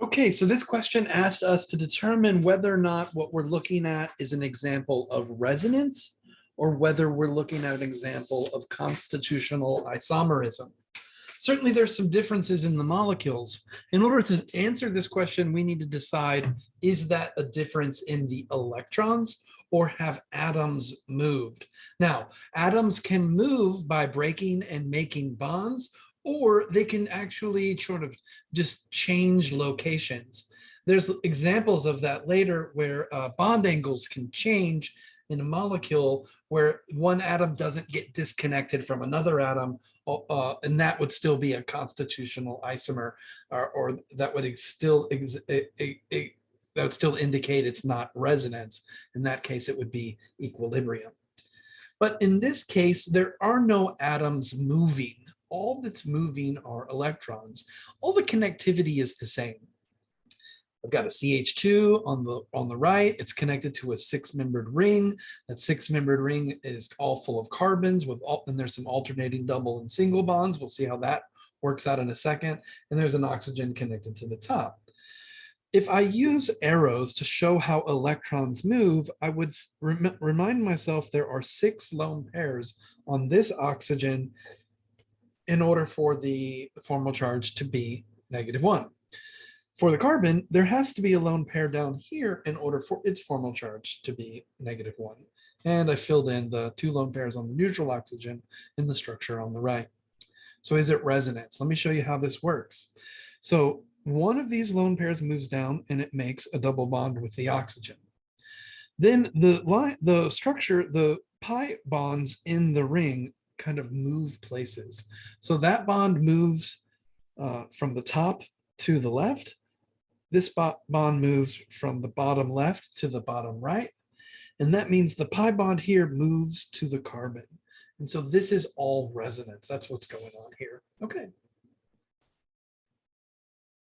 Okay, so this question asked us to determine whether or not what we're looking at is an example of resonance or whether we're looking at an example of constitutional isomerism. Certainly, there's some differences in the molecules. In order to answer this question, we need to decide, is that a difference in the electrons or have atoms moved? Now, atoms can move by breaking and making bonds, or they can actually sort of just change locations. There's examples of that later where bond angles can change in a molecule where one atom doesn't get disconnected from another atom, and that would still be a constitutional isomer, or that would still that would still indicate it's not resonance. In that case, it would be equilibrium. But in this case, there are no atoms moving. All that's moving are electrons. All the connectivity is the same. I've got a CH2 on the right. It's connected to a six-membered ring. That six-membered ring is all full of carbons and there's some alternating double and single bonds. We'll see how that works out in a second. And there's an oxygen connected to the top. If I use arrows to show how electrons move, I would remind myself there are 6 lone pairs on this oxygen in order for the formal charge to be -1. For the carbon, there has to be a lone pair down here in order for its formal charge to be -1. And I filled in the 2 lone pairs on the neutral oxygen in the structure on the right. So is it resonance? Let me show you how this works. So one of these lone pairs moves down and it makes a double bond with the oxygen. Then the structure, the pi bonds in the ring kind of move places. So that bond moves from the top to the left. This bond moves from the bottom left to the bottom right. And that means the pi bond here moves to the carbon. And so this is all resonance. That's what's going on here. Okay.